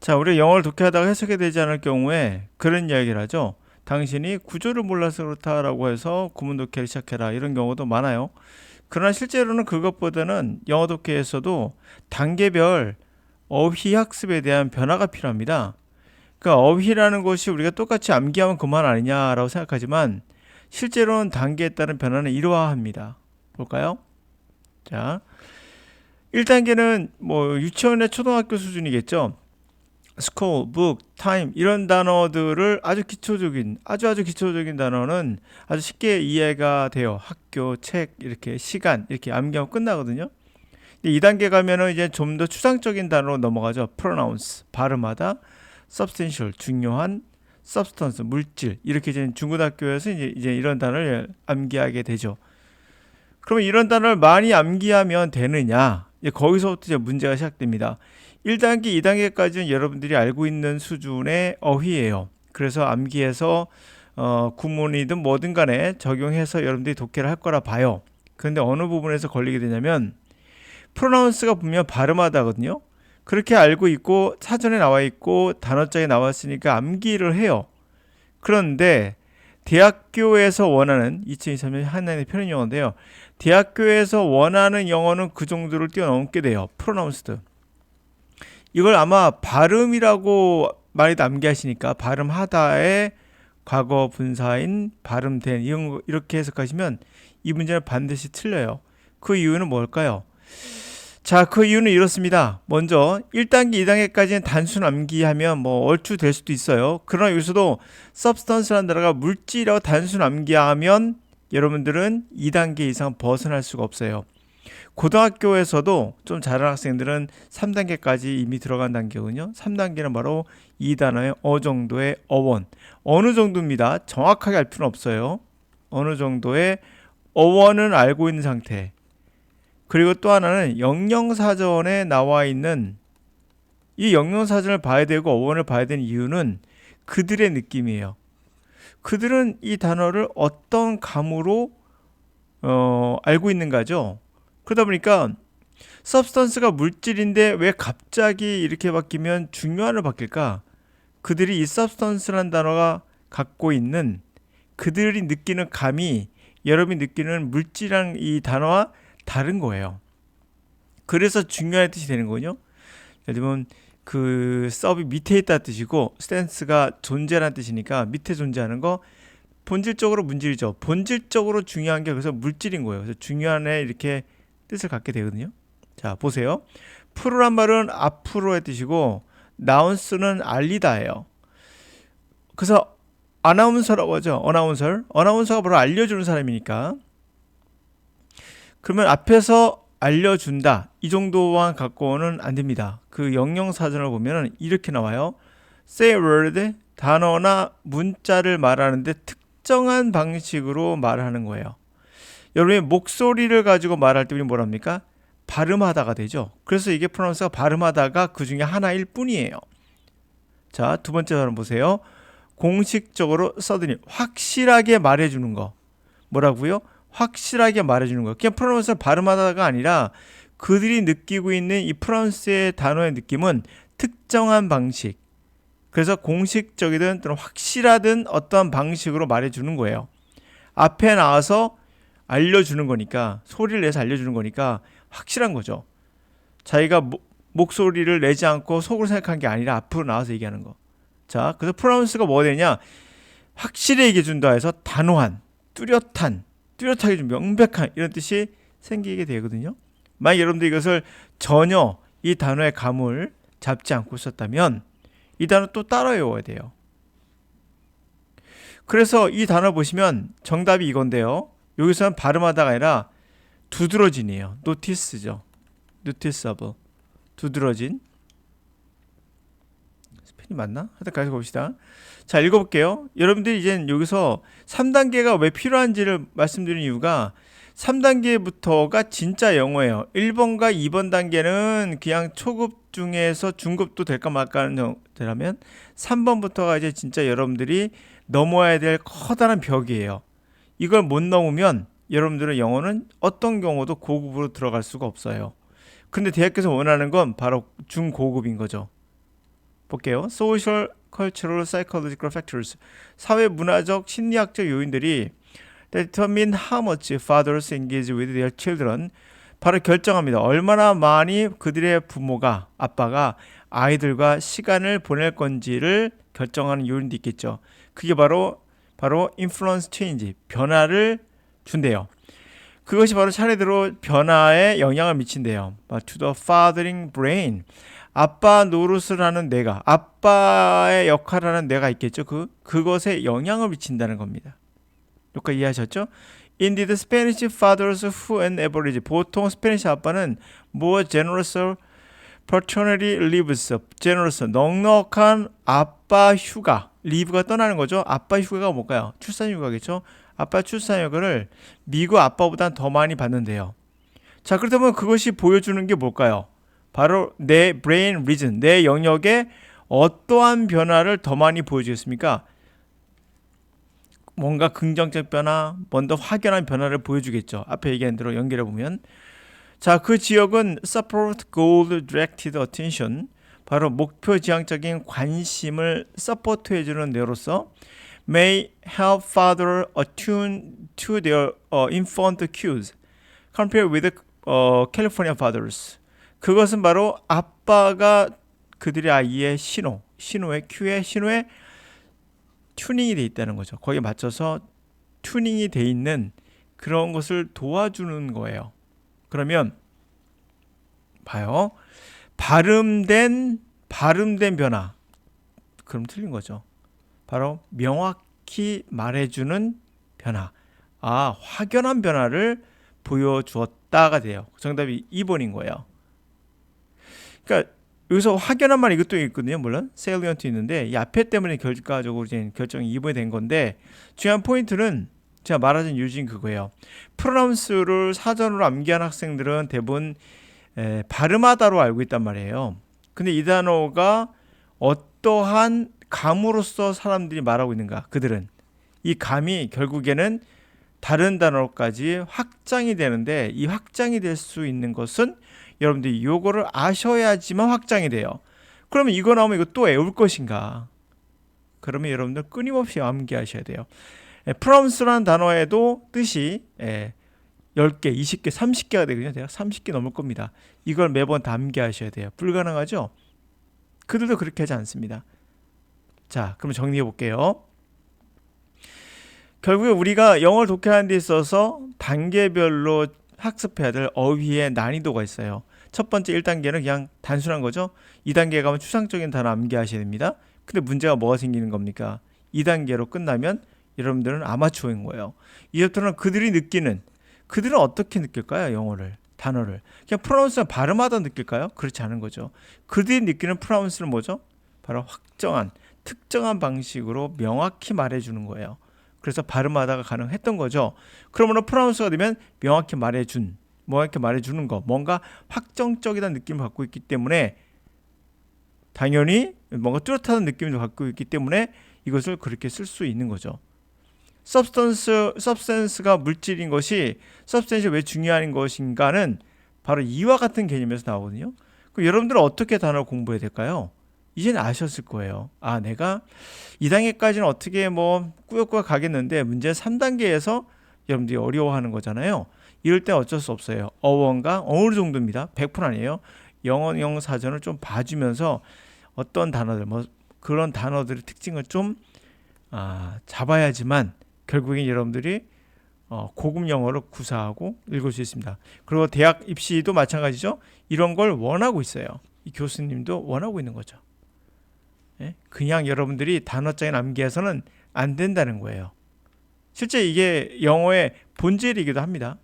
자, 우리 영어를 독해하다가 해석이 되지 않을 경우에 그런 이야기를 하죠. 당신이 구조를 몰라서 그렇다라고 해서 구문 독해를 시작해라. 이런 경우도 많아요. 그러나 실제로는 그것보다는 영어 독해에서도 단계별 어휘 학습에 대한 변화가 필요합니다. 그러니까 어휘라는 것이 우리가 똑같이 암기하면 그만 아니냐라고 생각하지만 실제로는 단계에 따른 변화는 이러합니다. 볼까요? 자, 1단계는 뭐 유치원의 초등학교 수준이겠죠. school, book, time 이런 단어들을 아주 기초적인 아주 기초적인 단어는 아주 쉽게 이해가 돼요. 학교, 책 이렇게 시간 이렇게 암기하고 끝나거든요. 2단계 가면은 이제 좀 더 추상적인 단어로 넘어가죠. pronounce 발음하다, substantial 중요한, substance 물질 이렇게 이제 중고등학교에서 이제 이런 단어를 암기하게 되죠. 그러면 이런 단어를 많이 암기하면 되느냐? 이제 거기서부터 이제 문제가 시작됩니다. 1단계, 2단계까지는 여러분들이 알고 있는 수준의 어휘예요. 그래서 암기해서 구문이든 뭐든 간에 적용해서 여러분들이 독해를 할 거라 봐요. 그런데 어느 부분에서 걸리게 되냐면 프로나운스가 분명 발음하다거든요. 그렇게 알고 있고 사전에 나와 있고 단어장에 나왔으니까 암기를 해요. 그런데 대학교에서 원하는 2023년 한나의 표현 영어인데요. 대학교에서 원하는 영어는 그 정도를 뛰어넘게 돼요. 프로나운스드. 이걸 아마 발음이라고 많이 암기하시니까 발음하다의 과거 분사인 발음된 이렇게 해석하시면 이 문제는 반드시 틀려요. 그 이유는 뭘까요? 자, 그 이유는 이렇습니다. 먼저 1단계, 2단계까지는 단순 암기하면 뭐 얼추 될 수도 있어요. 그러나 여기서도 substance라는 단어가 물질이라고 단순 암기하면 여러분들은 2단계 이상 벗어날 수가 없어요. 고등학교에서도 좀 잘하는 학생들은 3단계까지 이미 들어간 단계거든요. 3단계는 바로 이 단어의 정도의 어원. 어느 정도입니다. 정확하게 알 필요는 없어요. 어느 정도의 어원은 알고 있는 상태. 그리고 또 하나는 영영사전에 나와 있는 이 영영사전을 봐야 되고 어원을 봐야 되는 이유는 그들의 느낌이에요. 그들은 이 단어를 어떤 감으로 알고 있는가죠. 그러다 보니까 substance가 물질인데 왜 갑자기 이렇게 바뀌면 중요한을 바뀔까? 그들이 이 substance라는 단어가 갖고 있는 그들이 느끼는 감이 여러분이 느끼는 물질이라는 이 단어와 다른 거예요. 그래서 중요한 뜻이 되는 거군요. 예를 들면 그 서브 밑에 있다 뜻이고 스탠스가 존재라는 뜻이니까 밑에 존재하는 거 본질적으로 문질이죠. 본질적으로 중요한 게 그래서 물질인 거예요. 그래서 중요한 애 이렇게 뜻을 갖게 되거든요. 자, 보세요. 프로란 말은 앞으로의 뜻이고 나운스는 알리다예요. 그래서 아나운서라고 하죠. 어나운서가 바로 알려주는 사람이니까. 그러면 앞에서 알려준다. 이 정도만 갖고는 안 됩니다. 그 영영사전을 보면 이렇게 나와요. say a word, 단어나 문자를 말하는데 특정한 방식으로 말하는 거예요. 여러분이 목소리를 가지고 말할 때 우리 뭐라 합니까? 발음하다가 되죠. 그래서 이게 프로나운스가 발음하다가 그 중에 하나일 뿐이에요. 자, 두 번째 단어 보세요. 공식적으로 써드림. 확실하게 말해주는 거. 뭐라고요? 확실하게 말해주는 거. 그냥 프로나운스를 발음하다가 아니라 그들이 느끼고 있는 이 프랑스의 단어의 느낌은 특정한 방식. 그래서 공식적이든 또는 확실하든 어떠한 방식으로 말해주는 거예요. 앞에 나와서 알려주는 거니까 소리를 내서 알려주는 거니까 확실한 거죠. 자기가 목소리를 내지 않고 속으로 생각한 게 아니라 앞으로 나와서 얘기하는 거. 자, 그래서 프로나운스가 뭐가 되냐? 확실히 얘기해 준다 해서 단호한, 뚜렷하게 좀 명백한 이런 뜻이 생기게 되거든요. 만약 여러분들 이것을 전혀 이 단어의 감을 잡지 않고 썼다면 이 단어 또 따라 외워야 돼요. 그래서 이 단어 보시면 정답이 이건데요. 여기서는 발음하다가 아니라 두드러진이에요. 노티스죠. 노티스able. 두드러진. 스펠이 맞나? 하여튼 가서 봅시다. 자, 읽어볼게요. 여러분들이 이제 여기서 3단계가 왜 필요한지를 말씀드리는 이유가 3단계부터가 진짜 영어예요. 1번과 2번 단계는 그냥 초급 중에서 중급도 될까 말까 하는 정도라면 3번부터가 이제 진짜 여러분들이 넘어야 될 커다란 벽이에요. 이걸 못 넘으면 여러분들의 영어는 어떤 경우도 고급으로 들어갈 수가 없어요. 근데 대학교에서 원하는 건 바로 중고급인 거죠. 볼게요. Social, cultural, psychological factors. 사회 문화적, 심리학적 요인들이 determine how much fathers engage with their children. 바로 결정합니다. 얼마나 많이 그들의 부모가, 아빠가 아이들과 시간을 보낼 건지를 결정하는 요인도 있겠죠. 그게 바로 influence change, 변화를 준대요. 그것이 바로 차례대로 변화에 영향을 미친대요. To the fathering brain. 아빠 노릇을 하는 뇌가, 아빠의 역할을 하는 뇌가 있겠죠. 그것에 영향을 미친다는 겁니다. 여기까지 이해하셨죠? Indeed, Spanish fathers who on average, 보통 스페니시 아빠는 more generous paternity leaves, generous, 넉넉한 아빠 휴가, leave가 떠나는 거죠. 아빠 휴가가 뭘까요? 출산 휴가겠죠. 아빠 출산 휴가를 미국 아빠보다 더 많이 받는데요. 자, 그렇다면 그것이 보여주는 게 뭘까요? 바로 내 brain region, 내 영역에 어떠한 변화를 더 많이 보여주겠습니까? 뭔가 긍정적 변화, 뭔가 확연한 변화를 보여주겠죠. 앞에 얘기한 대로 연결해 보면, 자, 그 지역은 support goal directed attention, 바로 목표 지향적인 관심을 서포트해주는 뇌로서 may help father attune to their infant cues compared with California fathers. 그것은 바로 아빠가 그들의 아이의 신호의 큐의 신호에 튜닝이 돼 있다는 거죠. 거기에 맞춰서 튜닝이 돼 있는 그런 것을 도와주는 거예요. 그러면 봐요. 발음된 변화. 그럼 틀린 거죠. 바로 명확히 말해주는 변화. 아, 확연한 변화를 보여주었다가 돼요. 정답이 2번인 거예요. 그러니까 여기서 확연한 말 이것도 있거든요. 물론 salient 있는데 이 앞에 때문에 결과적으로 결정이 2번이 된 건데, 중요한 포인트는 제가 말하자면 유진 그거예요. 프로나운스를 사전으로 암기한 학생들은 대부분 발음하다로 알고 있단 말이에요. 근데 이 단어가 어떠한 감으로써 사람들이 말하고 있는가, 그들은 이 감이 결국에는 다른 단어까지 확장이 되는데, 이 확장이 될 수 있는 것은 여러분들이 요거를 아셔야지만 확장이 돼요. 그러면 이거 나오면 이거 또 외울 것인가? 그러면 여러분들 끊임없이 암기하셔야 돼요. 프롬스라는 단어에도 뜻이 10개, 20개, 30개가 되거든요. 대략 30개 넘을 겁니다. 이걸 매번 다 암기하셔야 돼요. 불가능하죠? 그들도 그렇게 하지 않습니다. 자, 그럼 정리해 볼게요. 결국에 우리가 영어를 독해하는 데 있어서 단계별로 학습해야 될 어휘의 난이도가 있어요. 첫 번째 1단계는 그냥 단순한 거죠. 2단계 가면 추상적인 단어 암기하셔야 됩니다. 근데 문제가 뭐가 생기는 겁니까? 2단계로 끝나면 여러분들은 아마추어인 거예요. 이제부터는 그들은 어떻게 느낄까요? 영어를, 단어를 그냥 프로나운스를 발음하다 느낄까요? 그렇지 않은 거죠. 그들이 느끼는 프로나운스는 뭐죠? 바로 확정한, 특정한 방식으로 명확히 말해주는 거예요. 그래서 발음하다가 가능했던 거죠. 그러므로 프로나운스가 되면 명확히 말해주는 거, 뭔가 확정적이다는 느낌을 갖고 있기 때문에, 당연히 뭔가 뚜렷한 느낌을 갖고 있기 때문에 이것을 그렇게 쓸 수 있는 거죠. substance가 물질인 것이, substance가 왜 중요한 것인가는 바로 이와 같은 개념에서 나오거든요. 그럼 여러분들은 어떻게 단어를 공부해야 될까요? 이제는 아셨을 거예요. 아, 내가 2단계까지는 어떻게 꾸역꾸역 가겠는데 문제는 3단계에서 여러분들이 어려워하는 거잖아요. 이럴 때 어쩔 수 없어요. 어원과 어느 정도입니다. 100% 아니에요. 영어 사전을 좀 봐주면서 어떤 단어들, 그런 단어들의 특징을 좀 잡아야지만 결국엔 여러분들이 고급 영어를 구사하고 읽을 수 있습니다. 그리고 대학 입시도 마찬가지죠. 이런 걸 원하고 있어요. 이 교수님도 원하고 있는 거죠. 그냥 여러분들이 단어장에 암기해서는 안 된다는 거예요. 실제 이게 영어의 본질이기도 합니다.